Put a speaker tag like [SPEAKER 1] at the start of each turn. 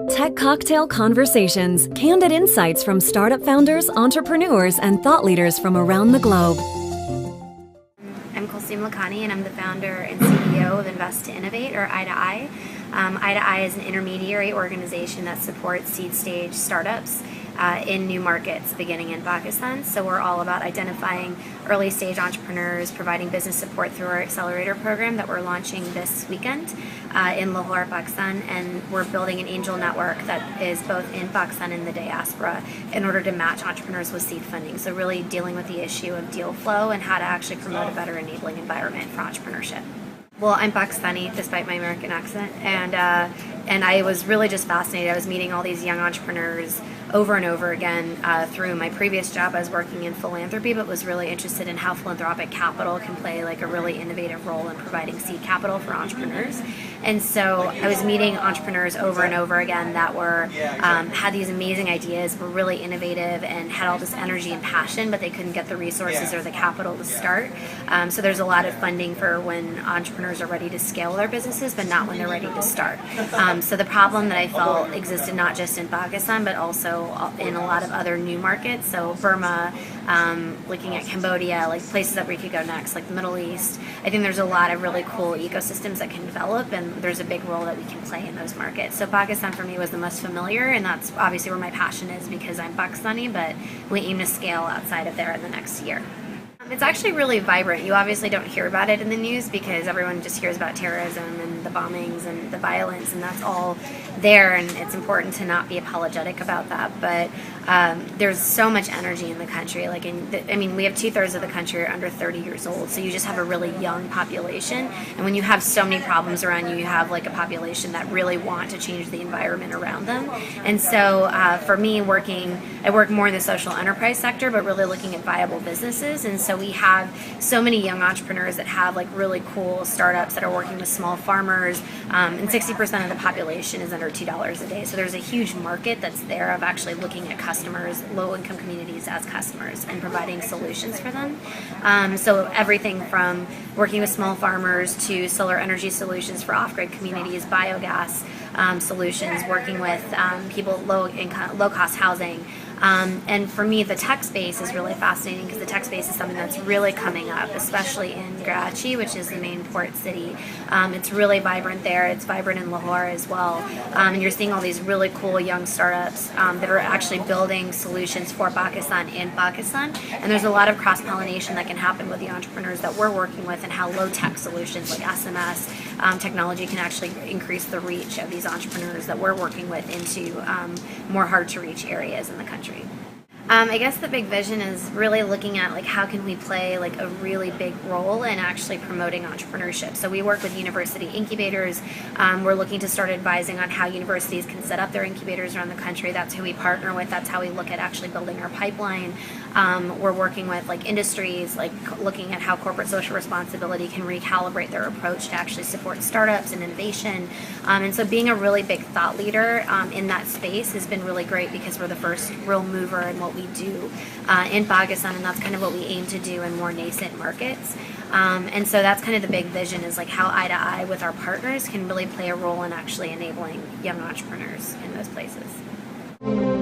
[SPEAKER 1] Tech Cocktail Conversations, candid insights from startup founders, entrepreneurs, and thought leaders from around the globe.
[SPEAKER 2] I'm Kalsoom, Lakhani, and I'm the founder and CEO of Invest2Innovate, or i2i. i2i is an intermediary organization that supports seed stage startups in new markets beginning in Pakistan. So we're all about identifying early stage entrepreneurs, providing business support through our accelerator program that we're launching this weekend in Lahore, Pakistan, and we're building an angel network that is both in Pakistan and the diaspora in order to match entrepreneurs with seed funding. So really dealing with the issue of deal flow and how to actually promote a better enabling environment for entrepreneurship. Well, I'm Pakistani, despite my American accent, and I was really just fascinated. I was meeting all these young entrepreneurs over and over again through my previous job. I was working in philanthropy, but was really interested in how philanthropic capital can play like a really innovative role in providing seed capital for entrepreneurs. And so I was meeting entrepreneurs over and over again that were had these amazing ideas, were really innovative, and had all this energy and passion, but they couldn't get the resources or the capital to start. So there's a lot of funding for when entrepreneurs are ready to scale their businesses, but not when they're ready to start. So the problem that I felt existed not just in Pakistan, but also in a lot of other new markets. So Burma, looking at Cambodia, like places that we could go next, like the Middle East. I think there's a lot of really cool ecosystems that can develop, and there's a big role that we can play in those markets. So Pakistan for me was the most familiar, and that's obviously where my passion is because I'm Pakistani, but we aim to scale outside of there in the next year. It's actually really vibrant. You obviously don't hear about it in the news because everyone just hears about terrorism and the bombings and the violence, and that's all there, and it's important to not be apologetic about that. But there's so much energy in the country. Like, we have 2/3 of the country are under 30 years old, so you just have a really young population. And when you have so many problems around you, you have like a population that really want to change the environment around them. And so for me, I work more in the social enterprise sector, but really looking at viable businesses. And so we have so many young entrepreneurs that have like really cool startups that are working with small farmers, and 60% of the population is under $2 a day. So there's a huge market that's there of actually looking at customers, low-income communities as customers, and providing solutions for them. So everything from working with small farmers to solar energy solutions for off-grid communities, biogas solutions, working with people low-cost housing. And for me, the tech space is really fascinating because the tech space is something that's really coming up, especially in Karachi, which is the main port city. It's really vibrant there. It's vibrant in Lahore as well. And you're seeing all these really cool young startups that are actually building solutions for Pakistan in Pakistan. And there's a lot of cross-pollination that can happen with the entrepreneurs that we're working with and how low-tech solutions like SMS technology can actually increase the reach of these entrepreneurs that we're working with into more hard-to-reach areas in the country. I guess the big vision is really looking at like how can we play like a really big role in actually promoting entrepreneurship. So we work with university incubators. We're looking to start advising on how universities can set up their incubators around the country. That's who we partner with. That's how we look at actually building our pipeline. We're working with like industries, like looking at how corporate social responsibility can recalibrate their approach to actually support startups and innovation. And so being a really big thought leader in that space has been really great because we're the first real mover in what we do in Pakistan, and that's kind of what we aim to do in more nascent markets. And so that's kind of the big vision is like how i2i with our partners can really play a role in actually enabling young entrepreneurs in those places.